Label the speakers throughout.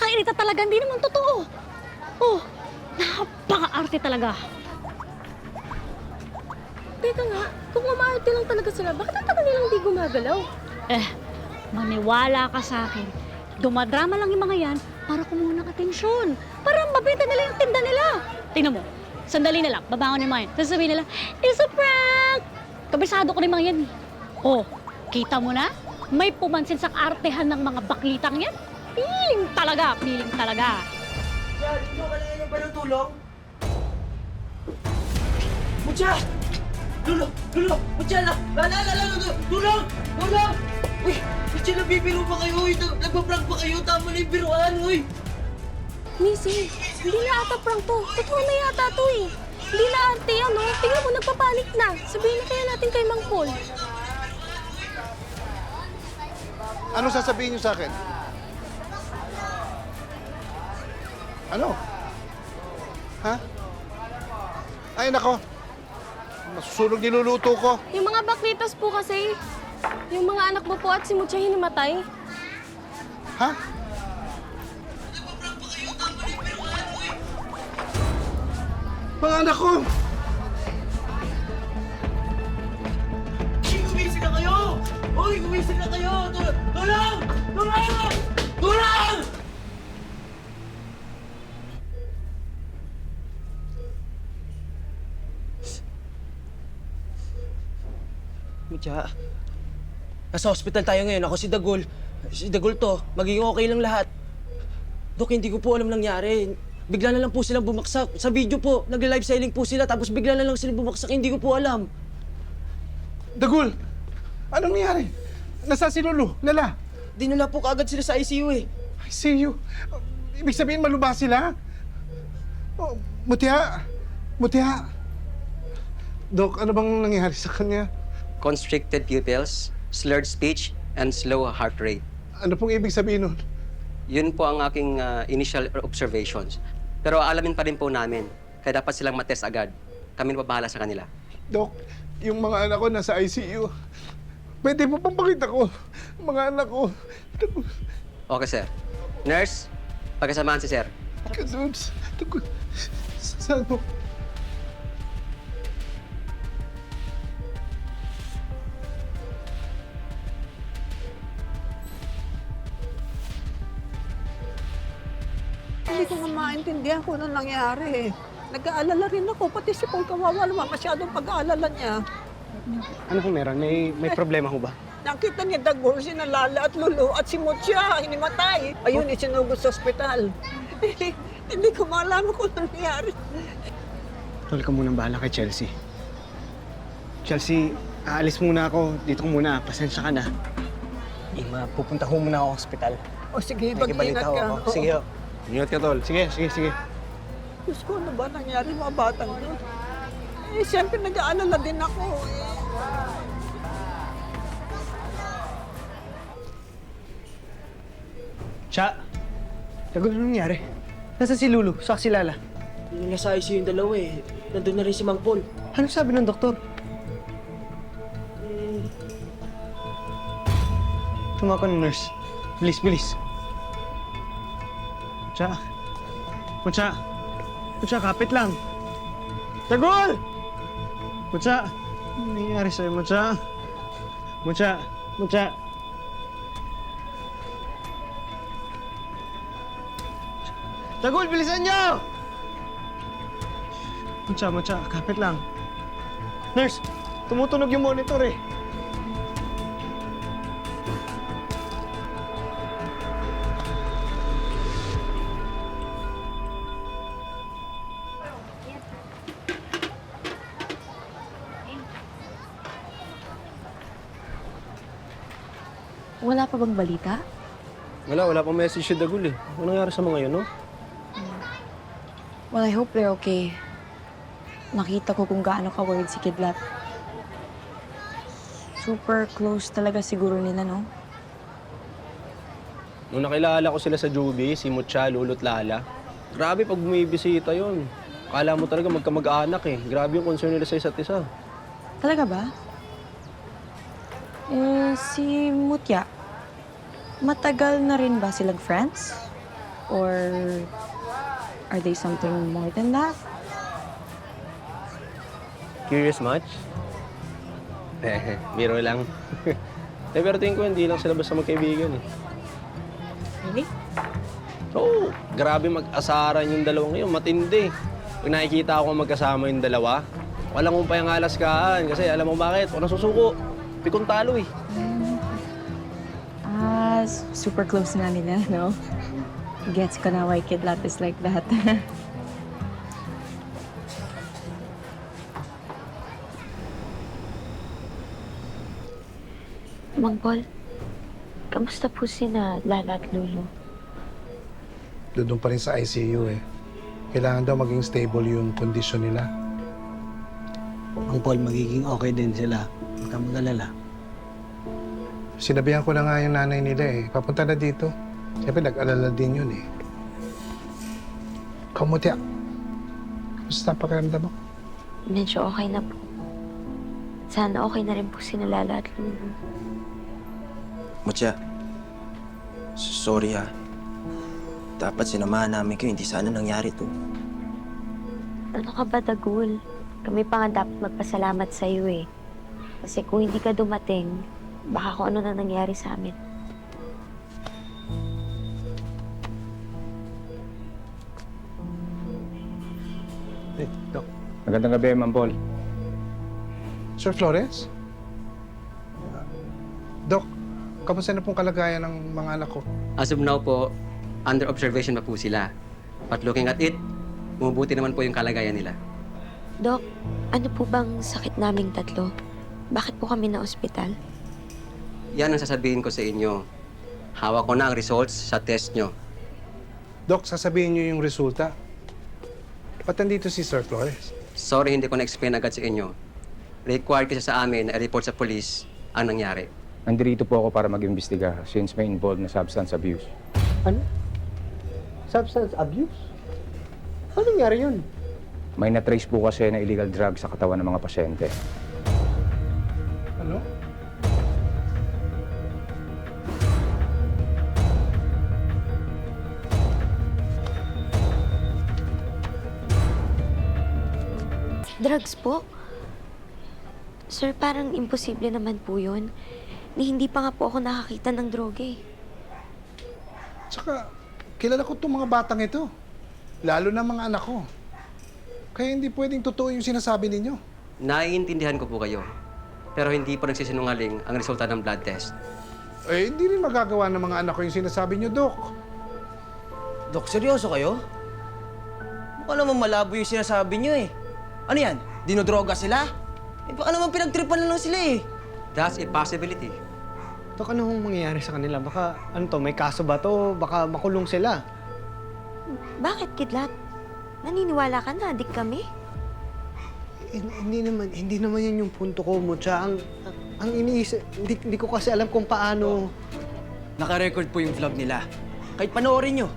Speaker 1: Nakakairita talaga, hindi naman totoo. Oh, napaka-arte talaga.
Speaker 2: Teka nga, kung umaarte lang talaga sila, bakit ang tagal nilang di gumagalaw?
Speaker 1: Maniwala ka sa akin. Dumadrama lang yung mga yan para kumuha ng atensyon. Para mabenta nila yung tinda nila. Tingnan mo, sandali na lang, babangon yung mga yan. Sasabihin nila, it's a prank! Kabisado ko rin mga yan. Oh, kita mo na? May pumansin sa kaartehan ng mga baklitang yan. Piling talaga, piling talaga.
Speaker 3: Yan, ito, kailangan ba ng tulong? Mucha! Lulo! Lulo! Mucha na! Tulong! Tulong! Uy! Mucha, nabibiro pa kayo? Uy, nagpa-prank pa kayo? Tama na yung biruan, uy!
Speaker 2: Missy, hindi na ata prank to. Totoo na yata to eh. Hindi na arte yan, no? Tingnan mo, nagpapanik na. Sabihin na kaya natin kay Mang Paul.
Speaker 4: Ano sasabihin niyo sa akin? Ano? Ha? Ay, nako. Masusunog niluluto ko.
Speaker 2: Yung mga baklitas po kasi, yung mga anak mo po at si Mucha hinimatay.
Speaker 4: Ha? Mga anak ko!
Speaker 3: Gumising na kayo! Uy, gumising na kayo! Tulong! Tulong! Tulong! Mucha, nasa hospital tayo ngayon. Ako si Dagol. Si Dagol to. Magiging okay lang lahat. Dok, hindi ko po alam nangyari. Bigla na lang po silang bumaksak. Sa video po, nag-live selling po sila tapos bigla na lang silang bumaksak. Hindi ko po alam.
Speaker 4: Dagul! Anong nangyari? Nasa si Lulu? Lala?
Speaker 3: Dinala po kaagad sila sa ICU eh.
Speaker 4: I see you. Ibig sabihin malubha sila? Oh, Mutya! Mutya! Dok, ano bang nangyari sa kanya?
Speaker 5: Constricted pupils, slurred speech, and slow heart rate.
Speaker 4: Ano pong ibig sabihin nun?
Speaker 5: Yun po ang aking initial observations. Pero alamin pa rin po namin, kaya dapat silang matest agad. Kami na bahala sa kanila.
Speaker 4: Dok, yung mga anak ko nasa ICU. Pwede mo pang pakita ko? Mga anak ko.
Speaker 5: Okay, sir. Nurse, pagkasamahan si sir.
Speaker 4: Kadudes. Saan mo?
Speaker 6: Hindi ko nga maintindihan kung ano nangyari. Nag-aalala rin ako, pati si Paul kawawa naman, masyadong pag-aalala niya.
Speaker 7: Ano po meron? May problema ho ba?
Speaker 6: Nakita niya Dagol, si Nalala at Lulu at si Mucha, hinimatay. Ayun, isinugod sa ospital. Hindi ko malaman kung ano nangyari.
Speaker 7: Tol ka munang bahala kay Chelsea. Chelsea, aalis muna ako. Dito ko muna. Pasensya ka na. Ima, pupunta ho muna ako sa ospital.
Speaker 6: O sige,
Speaker 7: May
Speaker 6: mag-ingat
Speaker 7: kibalita ho
Speaker 6: ka.
Speaker 7: ako. Sige ho. Ingat ka, Tol. Sige, sige, sige.
Speaker 6: Diyos ko, ano ba nangyari mga batang doon? Eh, siyempre nag-aalala din ako.
Speaker 7: Cha! Tagal na nangyari. Nasa si Lulu? Saka si Lala?
Speaker 3: Nila sa ICU yung dalawa eh. Nandun na rin si Mang Paul.
Speaker 7: Ano sabi ng doktor? Tumawag ka ng nurse. Bilis, bilis. Cha! Mucha! Mucha, kapit lang. Tagol! Mucha! Ano nangyayari sa'yo, Mucha? Mucha! Mucha! Tagol, bilisan niyo! Mucha, Mucha, kapit lang. Nurse, tumutunog yung monitor eh.
Speaker 2: Wala pa bang balita?
Speaker 3: Wala pang message si Dagol eh. Ano nangyari sa mga yun, no?
Speaker 8: Well, I hope they're okay. Nakita ko kung gaano ka-worried si Kidlat. Super close talaga siguro nila, no?
Speaker 9: Nung nakilala ko sila sa Juby, si Mucha, Lulu't Lala, grabe pag bumibisita yun. Akala mo talaga magkamag-anak eh. Grabe yung concern nila sa isa't isa.
Speaker 8: Talaga ba? Si Mutya, matagal na rin ba silang friends? Or are they something more than that?
Speaker 9: Curious much? Biro lang. Pero tingin ko hindi lang sila basta magkaibigan eh.
Speaker 8: Really?
Speaker 9: Oo, grabe mag-asaran yung dalawang ngayon. Matindi. Pag nakikita ako magkasama yung dalawa, walang kumpay ang alaskaan. Kasi alam mo bakit? Walang susuko. Pikong talo eh.
Speaker 8: Super close na nila, no? Gets ko na why Kidlat is like that.
Speaker 2: Mang Paul, kamusta po sina Lala at Lolo?
Speaker 4: Doon pa rin sa ICU eh. Kailangan daw maging stable yung kondisyon nila.
Speaker 7: Ang Paul, magiging okay din sila. Huwag kang mag-alala.
Speaker 4: Sinabihan ko na nga yung nanay nila eh. Papunta na dito. Siyempre, nag-alala din yun eh. Kamutya. Kamusta ang pakiramdam mo?
Speaker 2: Medyo okay na po. Sana okay na rin po sina Lala at Lolo.
Speaker 3: Mutya, sorry ha. Dapat sinamahan namin kayo, hindi sana nangyari to.
Speaker 2: Ano ka ba, Dagul? Kami pa nga dapat magpasalamat sa iyo eh. Kasi kung hindi ka dumating, baka kung ano na nangyari sa amin.
Speaker 4: Dok.
Speaker 10: Magandang gabi, Ma'am Paul.
Speaker 4: Sir Flores? Dok, kamusta na pong kalagayan ng mga anak ko?
Speaker 5: As of now po, under observation pa po sila. But looking at it, bumubuti naman po yung kalagayan nila.
Speaker 2: Dok, ano po bang sakit naming tatlo? Bakit po kami na ospital?
Speaker 5: Yan ang sasabihin ko sa inyo. Hawak ko na ang results sa test nyo.
Speaker 4: Dok, sasabihin niyo yung resulta. Ba't nandito si Sir Flores?
Speaker 5: Sorry, hindi ko na-explain agad sa inyo. Required kasi sa amin na report sa police ang nangyari.
Speaker 10: Nandito po ako para mag-imbestiga since may involved na substance abuse.
Speaker 7: Ano? Substance abuse? Ano nangyari yun?
Speaker 10: May na-trace po kasi na illegal drug sa katawan ng mga pasyente.
Speaker 4: Ano?
Speaker 2: Drugs po? Sir, parang imposible naman po yun. Hindi pa nga po ako nakakita ng droga eh.
Speaker 4: Tsaka, kilala ko itong mga batang ito. Lalo na mga anak ko. Kaya hindi pwedeng totoo yung sinasabi ninyo.
Speaker 5: Naiintindihan ko po kayo. Pero hindi po nagsisinungaling ang resulta ng blood test.
Speaker 4: Eh, hindi rin magagawa ng mga anak ko yung sinasabi niyo, Dok.
Speaker 3: Dok, seryoso kayo? Mukha naman malabo yung sinasabi niyo eh. Ano yan? Dinodroga sila? Eh baka naman pinagtripan na lang sila eh.
Speaker 5: That's a possibility.
Speaker 7: Dok, ano hong mangyayari sa kanila? Baka, ano to, may kaso ba to? Baka makulong sila.
Speaker 2: Bakit, Kidlat? Naniniwala ka na, adik kami?
Speaker 7: Hindi naman yan yung punto ko, Mutya. Ang iniisip, hindi ko kasi alam kung paano.
Speaker 3: Naka-record po yung vlog nila. Kahit panoorin nyo,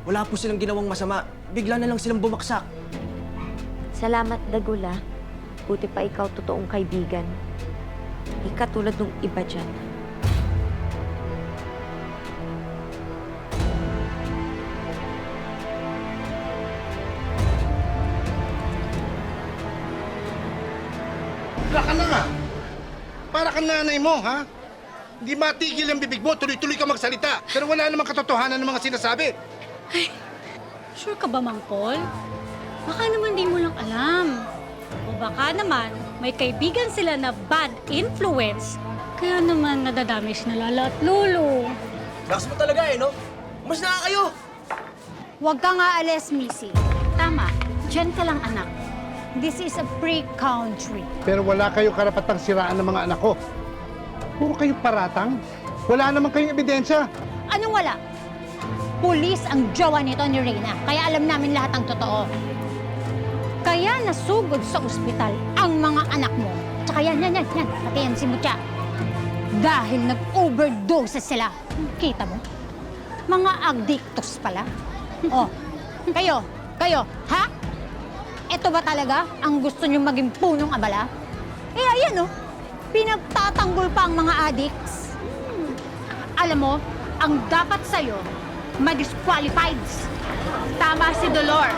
Speaker 3: wala po silang ginawang masama. Bigla na lang silang bumaksak.
Speaker 2: Salamat, Dagula. Buti pa ikaw totoong kaibigan. Hindi ka tulad ng iba dyan.
Speaker 4: Wala ka na nga. Para kang nanay mo, ha? Hindi matigil ang bibig mo, tuloy-tuloy ka magsalita. Pero wala namang katotohanan ng mga sinasabi.
Speaker 1: Sure ka ba, Mang Paul? Baka naman di mo lang alam. O baka naman, may kaibigan sila na bad influence. Kaya naman nadadami si Lala at Lolo.
Speaker 3: Lakas mo talaga eh, no? Mas na kayo!
Speaker 1: Huwag ka nga alis, Missy. Tama, dyan ka lang, anak. This is a free country.
Speaker 4: Pero wala kayo karapatang siraan ng mga anak ko. Puro kayo paratang. Wala naman kayong ebidensya.
Speaker 1: Anong wala? Pulis ang jowa nito ni Reyna, kaya alam namin lahat ang totoo. Kaya nasugod sa ospital ang mga anak mo. Tsaka yan, pati yan si Mutya. Dahil nag-overdose sila. Kita mo? Mga addictos pala. Oh, kayo, ha? Ito ba talaga ang gusto nyo maging punong abala? Eh, ayan oh, pinagtatanggol pa ang mga addicts. Alam mo, ang dapat sa'yo,
Speaker 11: ma-disqualified. Tama si Dolor.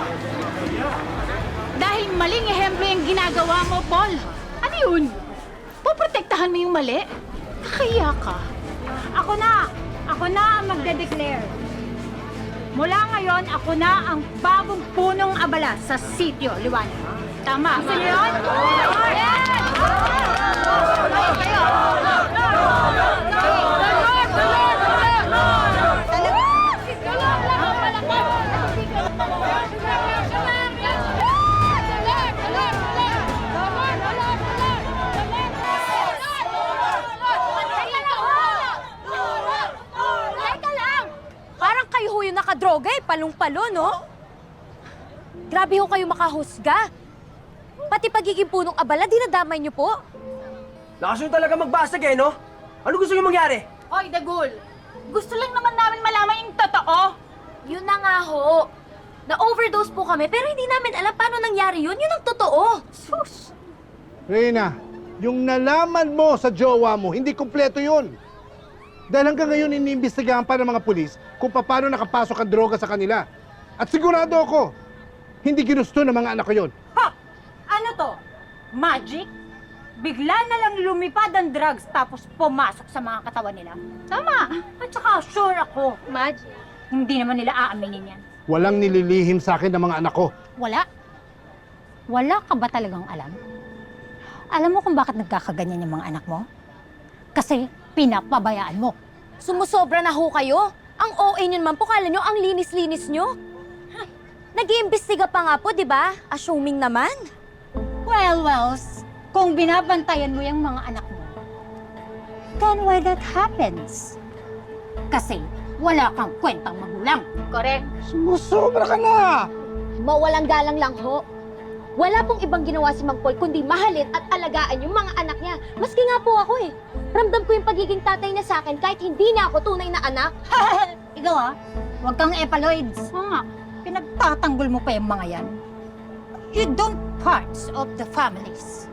Speaker 11: Dahil maling ehemplo yung ginagawa mo, Paul. Ano yun? Poprotektahan mo yung mali? Nakaya ka. Ako na ang magde-declare. Mula ngayon, ako na ang bagong punong abala sa sitio, Liwanag. Tama. Gusto niyo yun? Yes! Kayo!
Speaker 2: Teka lang! Parang kayo ho yung nakadroga eh, palong-palo, no? Grabe ho kayo makahusga. Pati pagiging punong abala, dinadamay niyo po.
Speaker 3: Lakas nyo talaga magbasag eh, no? Ano gusto nyo mangyari?
Speaker 11: Hoy, Dagul! Gusto lang naman namin malaman yung totoo.
Speaker 2: Yun na nga ho. Na-overdose po kami, pero hindi namin alam paano nangyari yun. Yun ang totoo. Sus!
Speaker 4: Reyna, yung nalaman mo sa jowa mo, hindi kumpleto yun. Dahil hanggang ngayon iniimbestigahan pa ng mga pulis kung paano nakapasok ang droga sa kanila. At sigurado ako, hindi ginusto ng mga anak ko yun.
Speaker 11: Ha! Ano to? Magic? Bigla na lang lumipad ang drugs tapos pumasok sa mga katawan nila. Tama. At saka sure ako,
Speaker 2: Magic.
Speaker 11: hindi naman nila aaminin yan.
Speaker 4: Walang nililihim sa akin ng mga anak ko.
Speaker 11: Wala? Wala ka ba talagang alam? Alam mo kung bakit nagkakaganyan yung mga anak mo? Kasi pinapabayaan mo.
Speaker 2: Sumusobra na ho kayo. Ang OA nyo naman po, kala nyo ang linis-linis nyo. Nag-iimbestiga pa nga po, di ba? Assuming naman.
Speaker 11: Well, kung binabantayan mo yung mga anak mo, then why that happens? Kasi wala kang kwentang magulang. Correct?
Speaker 4: Sumusobra ka na!
Speaker 2: Mawalang galang lang ho. Wala pong ibang ginawa si Mang Paul kundi mahalin at alagaan yung mga anak niya. Maski nga po ako eh. Ramdam ko yung pagiging tatay niya sa akin kahit hindi na ako tunay na anak.
Speaker 11: Ikaw huwag kang epaloids. Oo nga, pinagtatanggol mo pa yung mga yan. You don't parts of the families.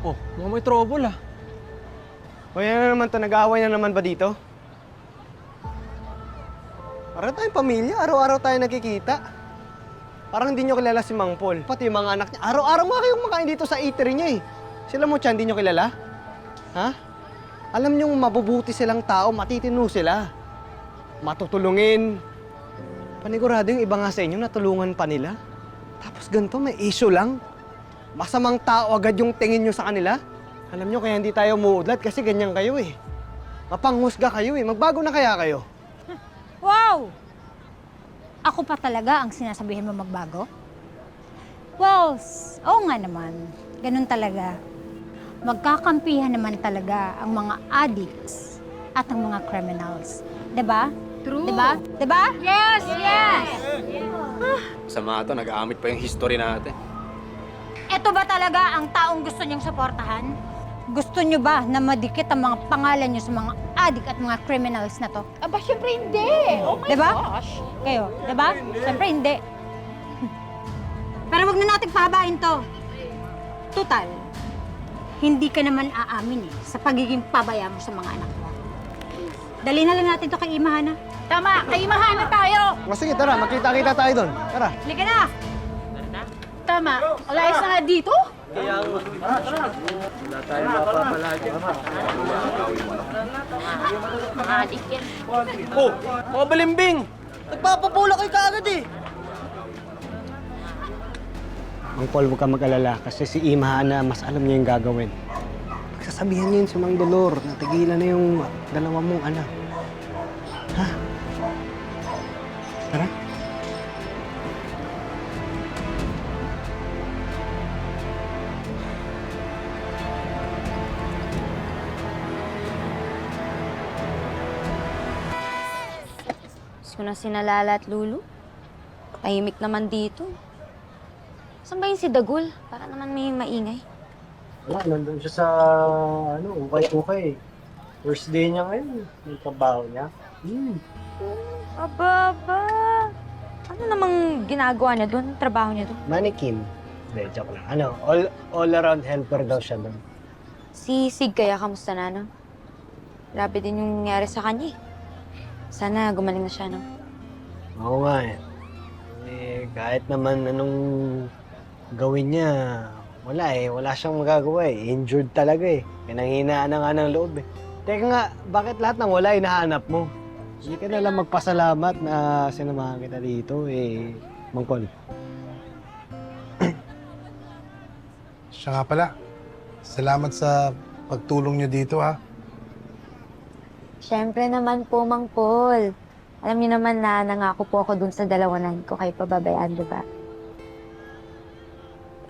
Speaker 3: Oh, mukhang may trouble ah.
Speaker 7: O yan na naman to, nag-aaway na naman ba dito? Parang tayong pamilya, araw-araw tayo nakikita. Parang hindi nyo kilala si Mang Paul. Pati yung mga anak niya, araw-araw mga kayong makain dito sa eatery niya eh. Sila mo siya, hindi nyo kilala? Ha? Alam nyo mabubuti silang tao, matitino sila. Matutulungin. Panigurado yung iba nga sa inyo, natulungan pa nila. Tapos ganito, may issue lang. Masamang tao agad yung tingin nyo sa kanila. Alam nyo, kaya hindi tayo umuudlad kasi ganyan kayo eh. Mapanghusga kayo eh. Magbago na kaya kayo?
Speaker 11: Wow! Ako pa talaga ang sinasabihin mo magbago? Well, oo nga naman. Ganun talaga. Magkakampihan naman talaga ang mga addicts at ang mga criminals. Diba? True. Diba? Diba? Yes! Yes!
Speaker 9: Sama to, nag-aamit pa yung history natin.
Speaker 11: Ito ba talaga ang taong gusto niyong suportahan? Gusto niyo ba na madikit ang mga pangalan niyo sa mga addict at mga criminals na to? Aba, syempre hindi! Oh my gosh! Kayo, diba? Syempre hindi. Pero wag na natin pahabain to. Total, hindi ka naman aamin eh sa pagiging pabaya mo sa mga anak mo. Dali na lang natin to kay Imahana. Tama, kay Imahana tayo!
Speaker 7: O sige, tara, magkita-kita tayo doon. Tara.
Speaker 11: Halika na! Tama, alayos na nga dito?
Speaker 3: Oh, mga balimbing! Nagpapapula kayo kaagad eh!
Speaker 7: Mang Paul, huwag ka mag-alala kasi si Imahana mas alam niya yung gagawin. Pagsasabihan niyo yun si Mang Dolor na tigilan na yung dalawa mong anak. Ha? Tara.
Speaker 2: Gusto ko na sinalala at Lulu. Tahimik naman dito. Saan ba yung si Dagul? Para naman may maingay.
Speaker 12: Wala, nandun siya sa, ukay-ukay. First day niya ngayon, yung trabaho niya.
Speaker 2: Aba. Ano namang ginagawa niya doon? Trabaho niya doon?
Speaker 12: Mannequin. Hindi, joke lang. All-around helper daw siya doon.
Speaker 2: Si Sig kaya, kamusta na, no? Grabe din yung nangyari sa kanya, eh. Sana gumaling na siya, no?
Speaker 7: Oo nga eh. Kahit naman anong gawin niya, wala eh. Wala siyang magagawa eh. Injured talaga eh. Pinanghinaan na nga ng loob eh. Teka nga, bakit lahat ng wala hinahanap mo? Hindi ka na lang magpasalamat na sinamahan kita dito eh, Mang Paul.
Speaker 4: Siya nga pala. Salamat sa pagtulong niyo dito, ha?
Speaker 2: Siyempre naman po, Mang Paul. Alam niyo naman na nangako po ako dun sa dalawa na hindi ko kayo pababayaan, di ba?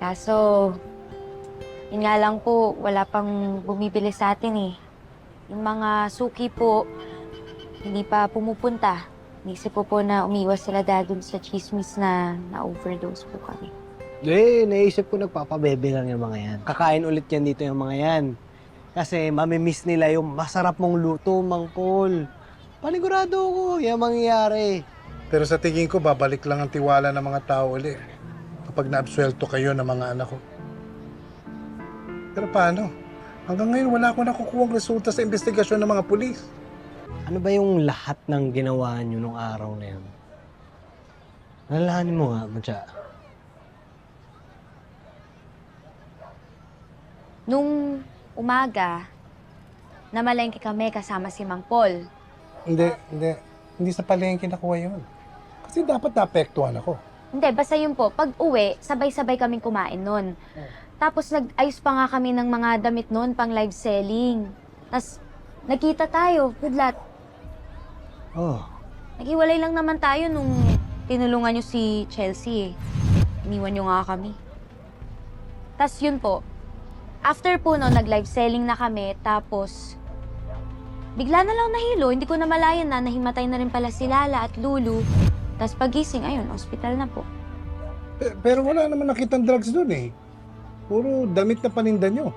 Speaker 2: Kaso, yun nga lang po, wala pang bumibili sa atin eh. Yung mga suki po, hindi pa pumupunta. Naisip po na umiwas sila dahil dun sa chismis na na-overdose po kami.
Speaker 7: Naisip ko nagpapabebe lang yung mga yan. Kakain ulit yan dito yung mga yan. Kasi mamimiss nila yung masarap mong luto, Mang Paul. Panigurado ko, yan mangyayari.
Speaker 4: Pero sa tingin ko, babalik lang ang tiwala ng mga tao ulit kapag naabsuelto kayo ng mga anak ko. Pero paano? Hanggang ngayon, wala akong nakukuha resulta sa investigasyon ng mga pulis.
Speaker 7: Ano ba yung lahat ng ginawa niyo nung araw na yun? Nalalahanin mo nga, Matya.
Speaker 2: Nung umaga, namalengke kami kasama si Mang Paul.
Speaker 4: Hindi. Hindi sa palengke nakuha yun. Kasi dapat naapektuhan ako.
Speaker 2: Hindi, basta yun po. Pag uwi, sabay-sabay kaming kumain nun. Tapos nag-ayos pa nga kami ng mga damit nun pang live selling. Tapos nagkita tayo, Kidlat.
Speaker 7: Oh,
Speaker 2: Naghiwalay lang naman tayo nung tinulungan niyo si Chelsea eh. Iniwan niyo nga kami. Tapos yun po, after po no, nag-live selling na kami, tapos bigla na lang nahilo, hindi ko na malayan na nahimatay na rin pala si Lala at Lulu. Tapos pagising, ayun, hospital na po.
Speaker 4: Pero wala naman nakitang drugs doon eh. Puro damit na paninda nyo.